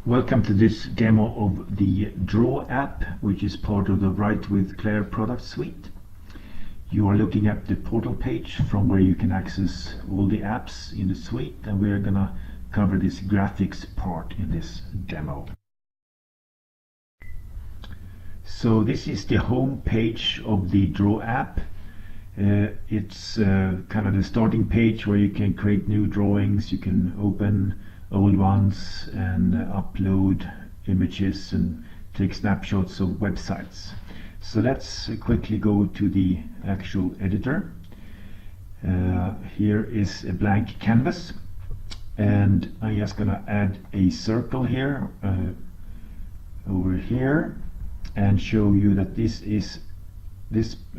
Welcome to this demo of the Draw app, which is part of the WriteWithClaire product suite. You are looking at the portal page from where you can access all the apps in the suite, and we're going to cover this graphics part in this demo. So this is the home page of the Draw app. It's kind of the starting page where you can create new drawings, you can open old ones and upload images and take snapshots of websites. So let's quickly go to the actual editor. Here is a blank canvas, and I'm just gonna add a circle here over here and show you that this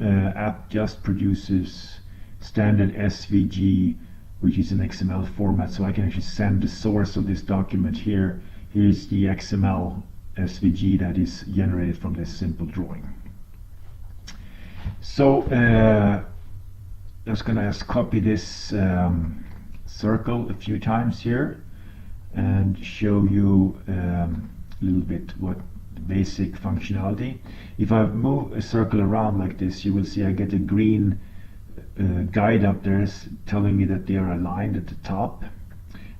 app just produces standard SVG, which is an XML format, so I can actually send the source of this document here. Here's the XML SVG that is generated from this simple drawing. So I'm just going to copy this circle a few times here and show you a little bit what the basic functionality. If I move a circle around like this, you will see I get a green guide up there telling me that they are aligned at the top.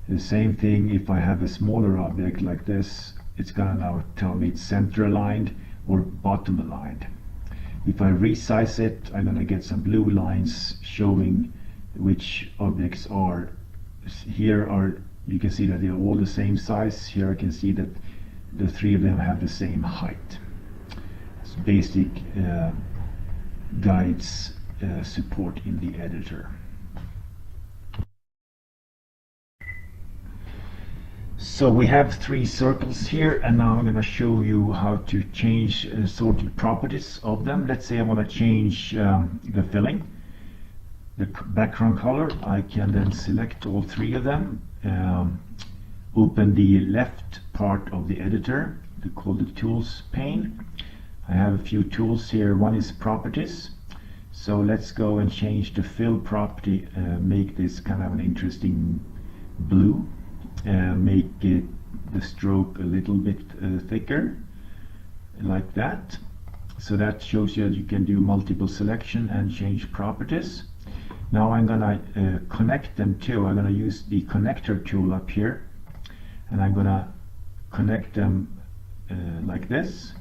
The same thing if I have a smaller object like this, it's gonna now tell me it's center aligned or bottom aligned. If I resize it, I'm gonna get some blue lines showing which objects are. Here are, you can see that they're all the same size. Here I can see that the three of them have the same height. It's basic guides support in the editor. So we have three circles here, and now I'm going to show you how to change certain properties of them. Let's say I want to change the filling, the background color. I can then select all three of them, open the left part of the editor, called the tools pane. I have a few tools here. One is properties. So let's go and change the fill property, make this kind of an interesting blue, make it the stroke a little bit thicker, like that. So that shows you that you can do multiple selection and change properties. Now I'm gonna connect them too. I'm gonna use the connector tool up here, and I'm gonna connect them like this.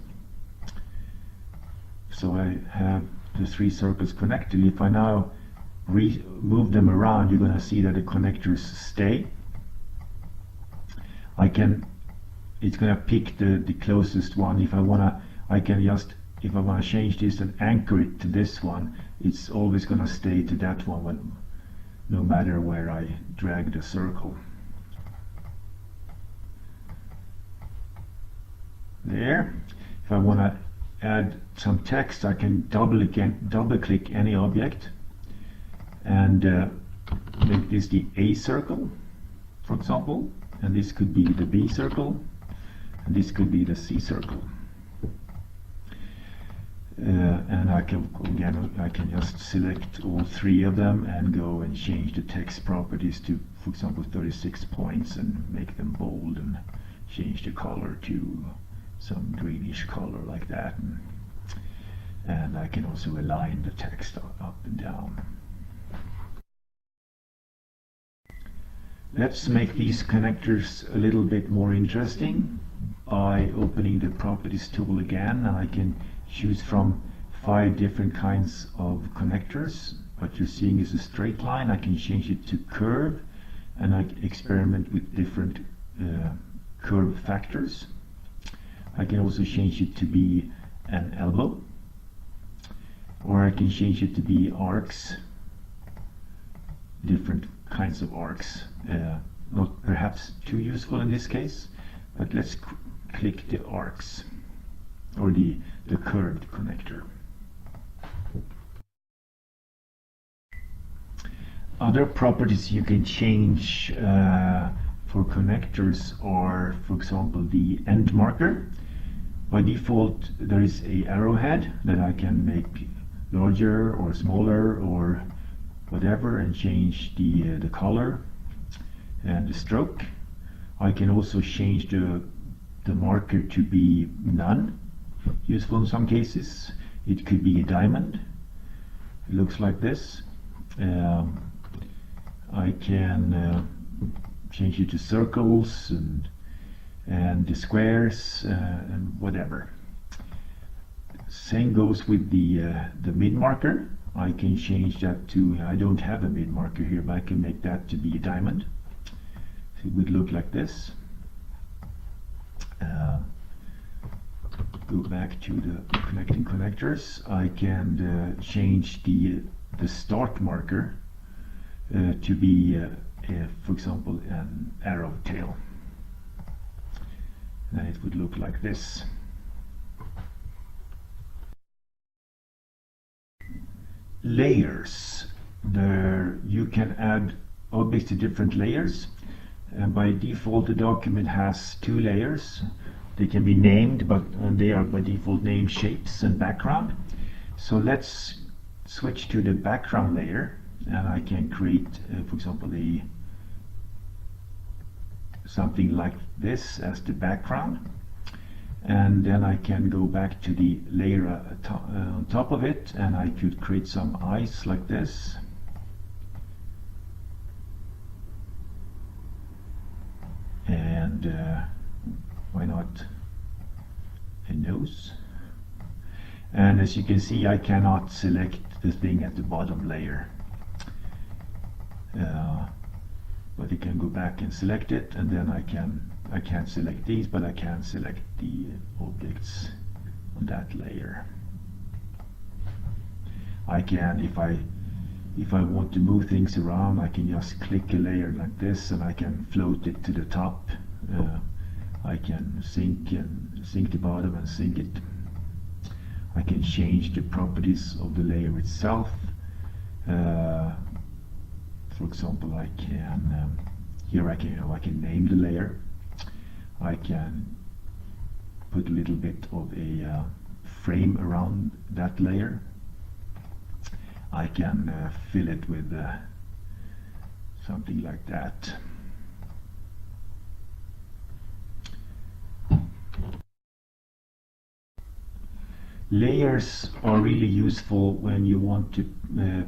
So I have the three circles connected. If I now move them around, you're going to see that the connectors stay. It's going to pick the closest one. If I want to change this and anchor it to this one, it's always going to stay to that one no matter where I drag the circle. There. If I want to add some text, I can double click any object and make this the A circle, for example, and this could be the B circle, and this could be the C circle. And I can just select all three of them and go and change the text properties to, for example, 36 points and make them bold, and change the color to some greenish color like that, and I can also align the text up and down. Let's make these connectors a little bit more interesting by opening the properties tool again, and I can choose from 5 different kinds of connectors. What you're seeing is a straight line. I can change it to curve, and I experiment with different curve factors. I can also change it to be an elbow, or I can change it to be arcs, different kinds of arcs. Not perhaps too useful in this case, but let's click the arcs, or the curved connector. Other properties you can change for connectors are, for example, the end marker. By default, there is a arrowhead that I can make larger or smaller or whatever, and change the color and the stroke. I can also change the the marker to be none, useful in some cases. It could be a diamond. It looks like this. I can change it to circles and the squares and whatever. Same goes with the mid marker. I can change that to, I don't have a mid marker here, but I can make that to be a diamond. So it would look like this. Go back to the connecting connectors. I can change the start marker to be, for example, an arrow tail. And it would look like this. Layers. There you can add objects to different layers. And by default, the document has 2 layers. They can be named, but they are by default named shapes and background. So let's switch to the background layer, and I can create, for example, something like this as the background. And then I can go back to the layer on top of it, and I could create some eyes like this. And why not a nose? And as you can see, I cannot select the thing at the bottom layer. But you can go back and select it, and then I can't select these, but I can select the objects on that layer. I can, if I want to move things around, I can just click a layer like this, and I can float it to the top. I can sink the bottom and sink it. I can change the properties of the layer itself. For example, I can here I can name the layer. I can put a little bit of a frame around that layer. I can fill it with something like that. Layers are really useful when you want to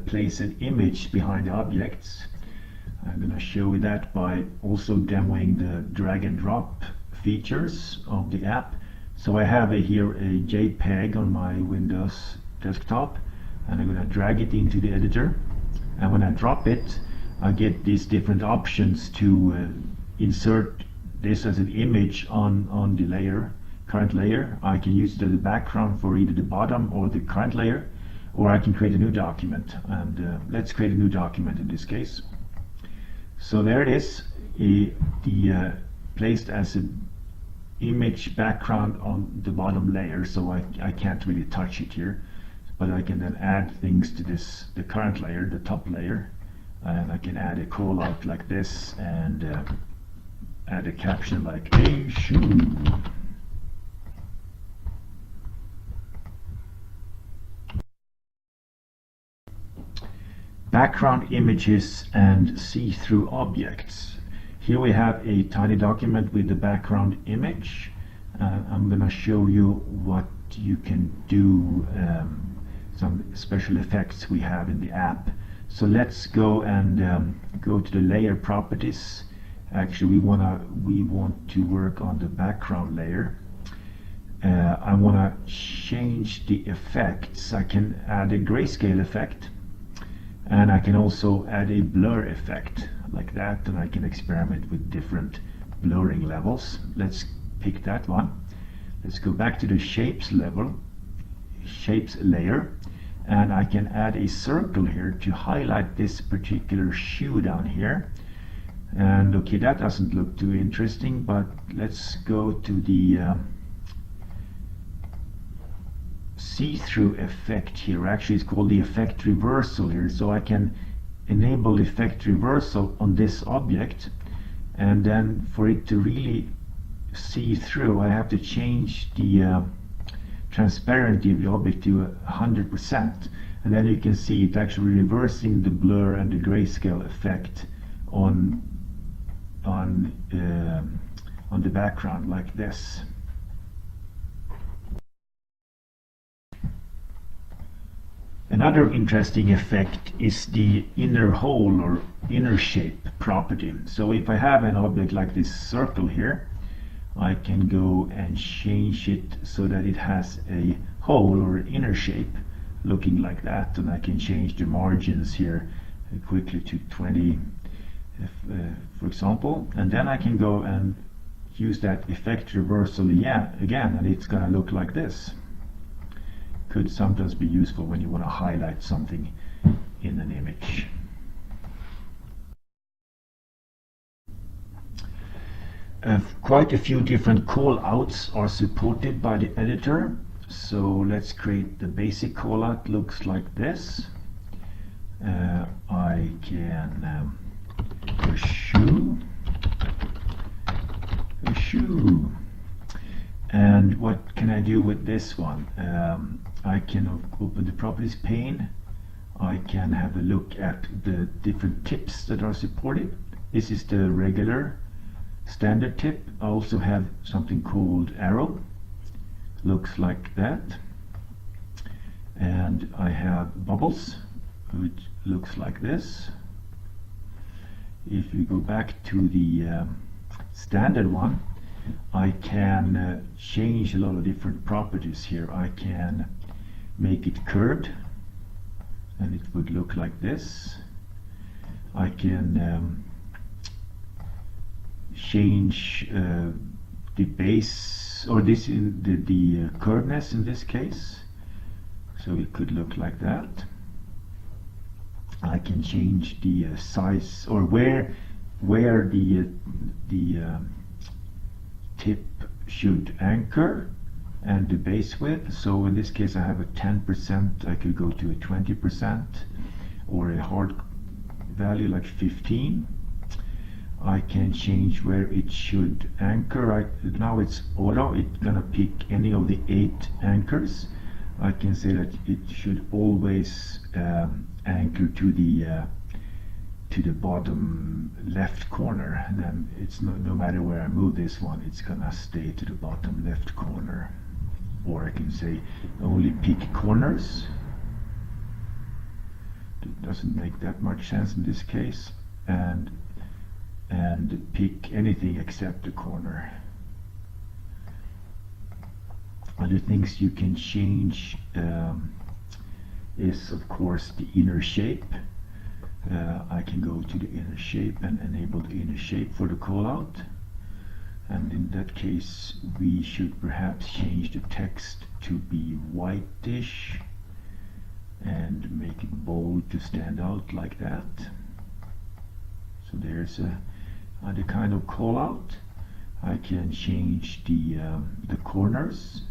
place an image behind objects. I'm going to show you that by also demoing the drag and drop features of the app. So I have here a JPEG on my Windows desktop, and I'm going to drag it into the editor, and when I drop it, I get these different options to insert this as an image on the current layer. I can use it as a background for either the bottom or the current layer, or I can create a new document, and let's create a new document in this case. So there it is, placed as an image background on the bottom layer, so I can't really touch it here, but I can then add things to the current layer, the top layer, and I can add a call out like this, and add a caption like "Hey shoe." Background images and see-through objects. Here we have a tiny document with the background image. I'm going to show you what you can do, some special effects we have in the app. So let's go and go to the layer properties. Actually, we want to work on the background layer. I want to change the effects. I can add a grayscale effect, and I can also add a blur effect like that, and I can experiment with different blurring levels. Let's pick that one. Let's go back to the shapes layer, and I can add a circle here to highlight this particular shoe down here. And okay, that doesn't look too interesting, but let's go to the see-through effect here. Actually, it's called the effect reversal here, so I can enable effect reversal on this object, and then for it to really see through, I have to change the transparency of the object to 100%, and then you can see it actually reversing the blur and the grayscale effect on the background like this. Another interesting effect is the inner hole or inner shape property. So if I have an object like this circle here, I can go and change it so that it has a hole or inner shape looking like that, and I can change the margins here quickly to 20 for example, and then I can go and use that effect reversal again, and it's going to look like this. Could sometimes be useful when you want to highlight something in an image. Quite a few different callouts are supported by the editor. So let's create the basic callout. Looks like this. I can a shoe. And what can I do with this one? I can open the properties pane. I can have a look at the different tips that are supported. This is the regular standard tip. I also have something called arrow. Looks like that. And I have bubbles, which looks like this. If you go back to the standard one, I can change a lot of different properties here. I can make it curved, and it would look like this. I can change the base, or this in the curveness in this case, so it could look like that. I can change the size, or where the tip should anchor, and the base width. So in this case I have a 10%, I could go to a 20%, or a hard value like 15. I can change where it should anchor. Now it's auto, it's gonna pick any of the 8 anchors. I can say that it should always anchor to the bottom left corner, and then it's no matter where I move this one, it's gonna stay to the bottom left corner. Or I can say only pick corners. It doesn't make that much sense in this case, and pick anything except the corner. Other things you can change is of course the inner shape. I can go to the inner shape and enable the inner shape for the callout, and in that case we should perhaps change the text to be whitish and make it bold to stand out like that. So there's another kind of callout. I can change the corners.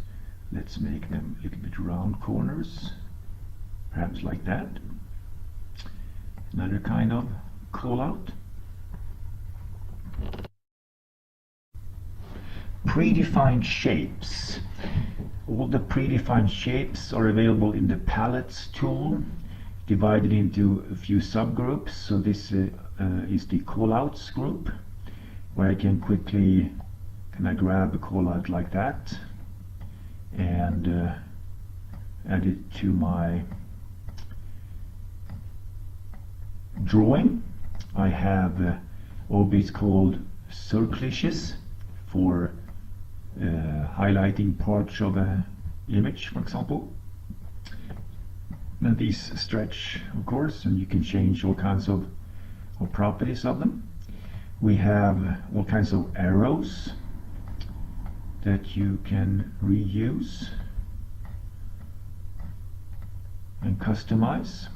Let's make them a little bit round corners, perhaps like that. Another kind of callout. Predefined shapes. All the predefined shapes are available in the palettes tool, divided into a few subgroups. So this is the callouts group, where I can quickly grab a callout like that and add it to my drawing. I have objects called circliches for highlighting parts of an image, for example. And these stretch, of course, and you can change all kinds of properties of them. We have all kinds of arrows that you can reuse and customize.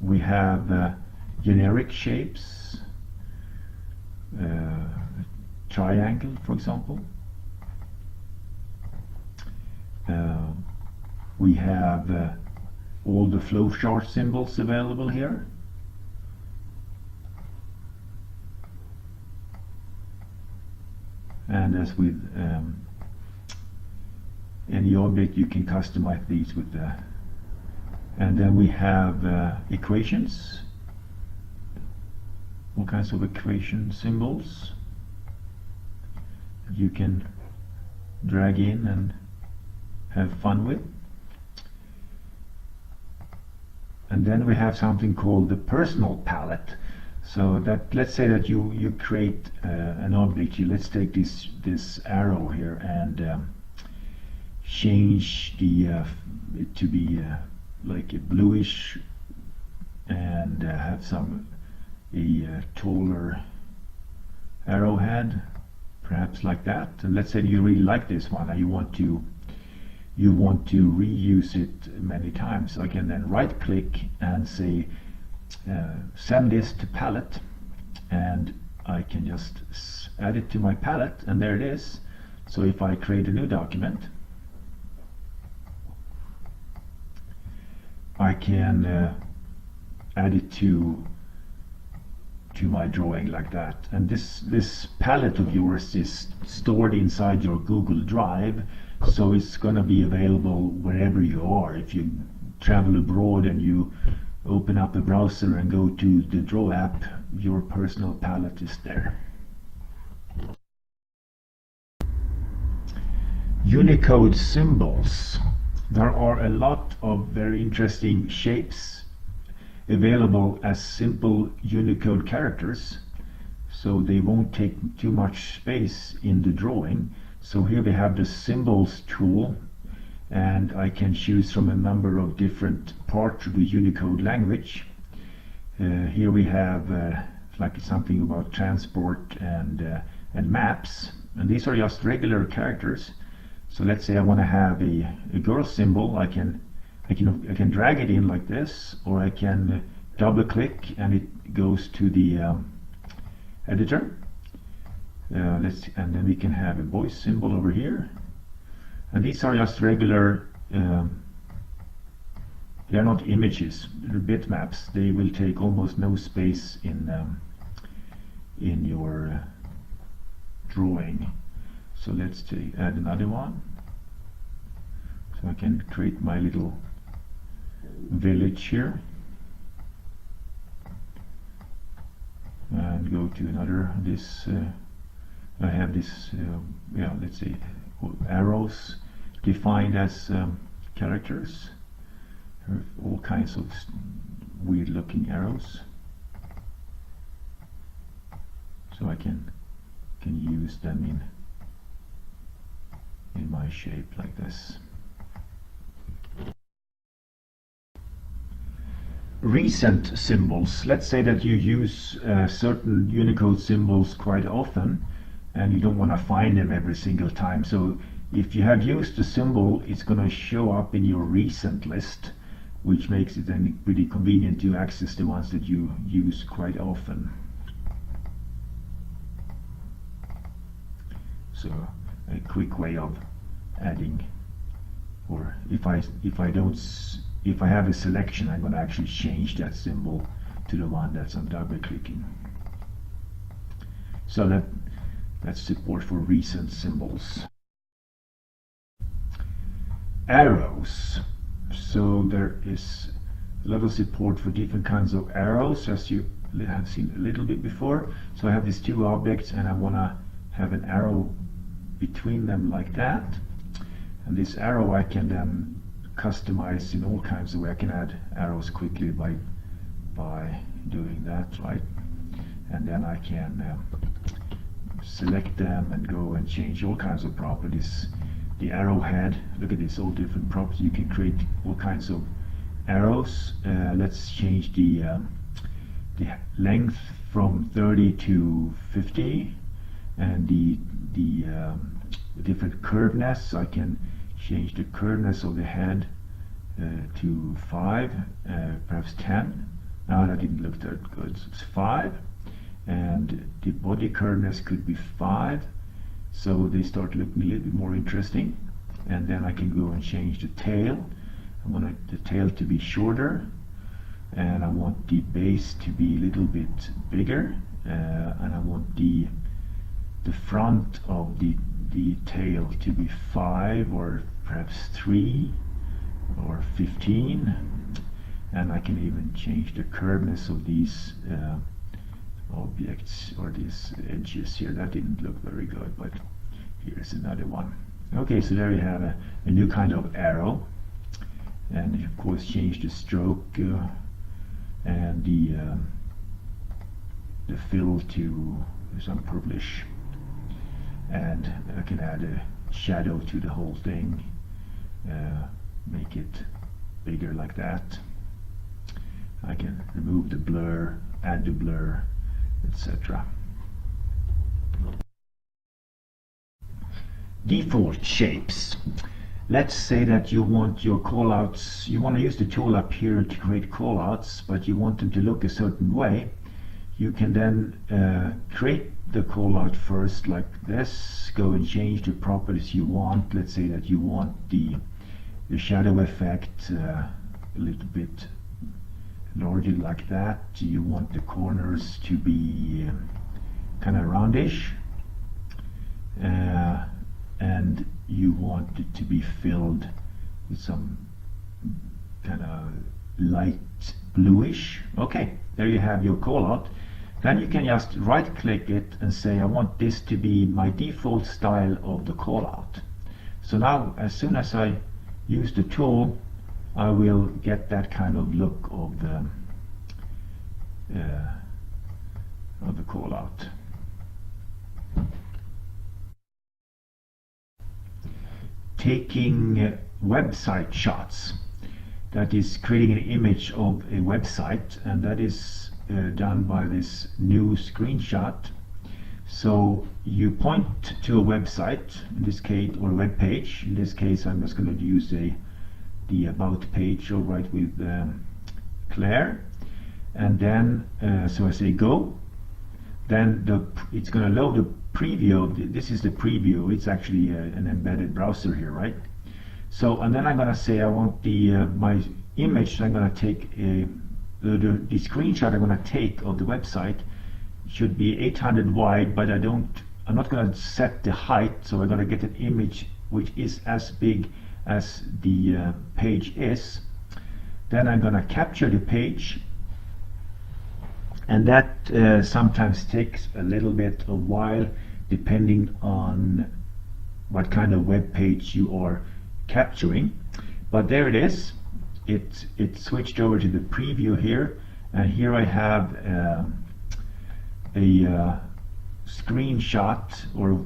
We have generic shapes, triangle, for example. We have all the flowchart symbols available here. And as with any object, you can customize these with the. And then we have equations, all kinds of equation symbols. you can drag in and have fun with. And then we have something called the personal palette. So that, let's say that you create an object. Let's take this arrow here and change it to be like a bluish, and have a taller arrowhead, perhaps like that. And let's say you really like this one and you want to reuse it many times. I can then right click and say send this to palette, and I can just add it to my palette, and there it is. So if I create a new document, I can add it to my drawing like that. And this palette of yours is stored inside your Google Drive, so it's going to be available wherever you are. If you travel abroad and you open up a browser and go to the Draw app, your personal palette is there. Unicode Symbols. There are a lot of very interesting shapes available as simple Unicode characters, so they won't take too much space in the drawing. So here we have the Symbols tool, and I can choose from a number of different parts of the Unicode language. Here we have like something about transport and maps, and these are just regular characters. So let's say I want to have a girl symbol. I can drag it in like this, or I can double click and it goes to the editor. And then we can have a boy symbol over here. And these are just regular, they're not images, they're bitmaps. They will take almost no space in your drawing. So let's add another one. So I can create my little village here. And go to another, I have this, let's say arrows defined as characters. There are all kinds of weird looking arrows. So I can use them in my shape like this. Recent symbols. Let's say that you use certain Unicode symbols quite often and you don't want to find them every single time. So if you have used a symbol, it's going to show up in your recent list, which makes it then pretty convenient to access the ones that you use quite often. So a quick way of adding, or if I have a selection, I'm going to actually change that symbol to the one that's I'm double clicking. So that's support for recent symbols. Arrows. So there is a lot of support for different kinds of arrows, as you have seen a little bit before. So I have these two objects and I want to have an arrow between them like that. And this arrow I can then customize in all kinds of ways. I can add arrows quickly by doing that, right? And then I can select them and go and change all kinds of properties. The arrowhead, look at this, all different properties. You can create all kinds of arrows. Let's change the length from 30 to 50, and the different curveness. I can change the curveness of the head to 5, perhaps 10. Now that didn't look that good. So it's 5, and the body curveness could be 5. So they start looking a little bit more interesting. And then I can go and change the tail. I want the tail to be shorter, and I want the base to be a little bit bigger, and I want the front of the tail to be 5 or perhaps 3 or 15, and I can even change the curveness of these objects or these edges here. That didn't look very good, but Here's another one. Okay, so there we have a new kind of arrow, and of course change the stroke and the fill to some purplish, and I can add a shadow to the whole thing, make it bigger like that. I can remove the blur, add the blur, etc. Default shapes. Let's say that you want your callouts, you want to use the tool up here to create callouts, but you want them to look a certain way. You can then create the callout first like this, go and change the properties you want. Let's say that you want the shadow effect a little bit larger like that. You want the corners to be kind of roundish, and you want it to be filled with some kind of light bluish. Okay, there you have your callout. Then you can just right click it and say I want this to be my default style of the callout. So now as soon as I use the tool, I will get that kind of look of the callout. Taking website shots, that is creating an image of a website, and that is done by this new screenshot. So you point to a website, in this case, or a web page. In this case, I'm just going to use the about page of WriteWithClaire, and then so I say go. Then it's going to load the preview. This is the preview. It's actually an embedded browser here, right? So, and then I'm going to say I want my image. I'm going to take the screenshot I'm going to take of the website should be 800 wide, but I'm not going to set the height, so I'm going to get an image which is as big as the page is. Then I'm going to capture the page, and that sometimes takes a little bit of while depending on what kind of web page you are capturing. But there it is. It switched over to the preview here, and here I have a screenshot or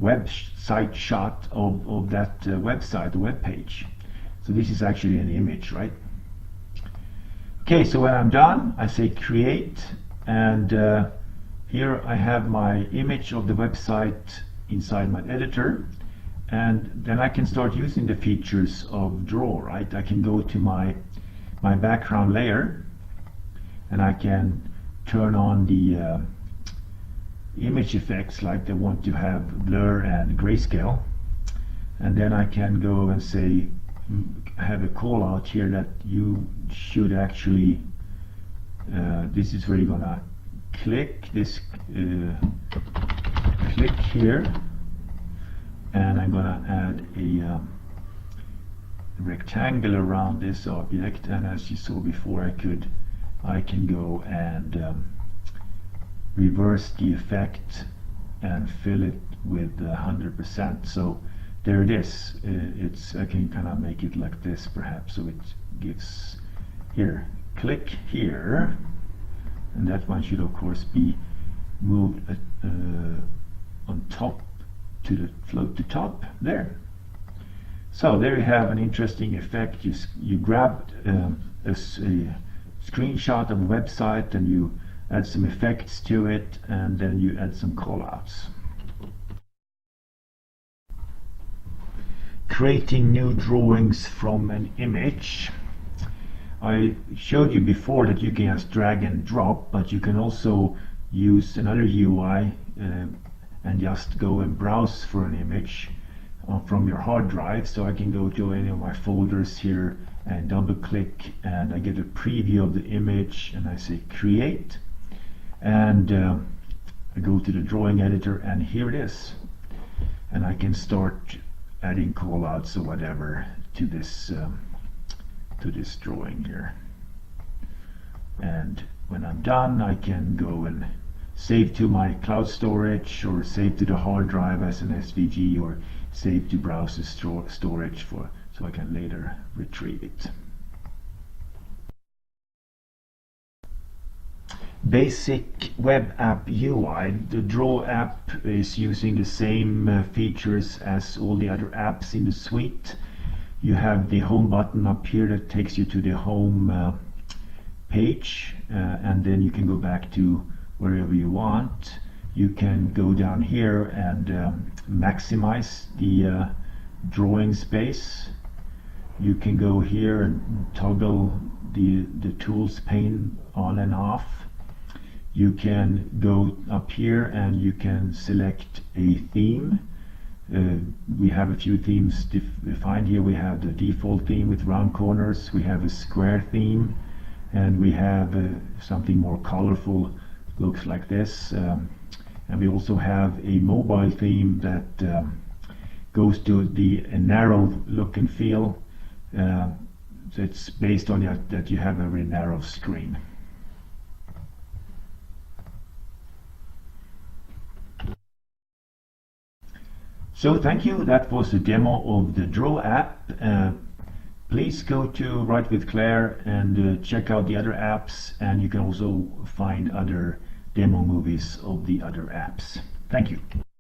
website shot of that website, the web page. So this is actually an image, right? Okay, so when I'm done, I say create, and here I have my image of the website inside my editor, and then I can start using the features of Draw, right? I can go to my background layer, and I can turn on the image effects, like I want to have blur and grayscale, and then I can go and say have a call out here that you should actually this is where you're gonna click this click here, and I'm gonna add a rectangle around this object, and as you saw before, I can go and reverse the effect and fill it with 100%. So there it is. I can kind of make it like this perhaps, so it gives here, click here, and that one should of course be moved on top to the float to top there. So there you have an interesting effect. You grab a screenshot of a website and you add some effects to it, and then you add some callouts. Creating new drawings from an image. I showed you before that you can just drag and drop, but you can also use another UI and just go and browse for an image from your hard drive. So I can go to any of my folders here and double click, and I get a preview of the image, and I say create, and I go to the drawing editor, and here it is, and I can start adding callouts or whatever to this drawing here. And when I'm done, I can go and save to my cloud storage, or save to the hard drive as an SVG, or save to browser storage so I can later retrieve it. Basic web app UI. The Draw app is using the same features as all the other apps in the suite. You have the home button up here that takes you to the home page, and then you can go back to wherever you want. You can go down here and maximize the drawing space. You can go here and toggle the tools pane on and off. You can go up here and you can select a theme. We have a few themes defined here. We have the default theme with round corners, we have a square theme, and we have something more colorful, looks like this. And we also have a mobile theme that goes to the narrow look and feel. So it's based on that you have a very narrow screen. So thank you. That was a demo of the Draw app. Please go to WriteWithClaire and check out the other apps, and you can also find other demo movies of the other apps. Thank you.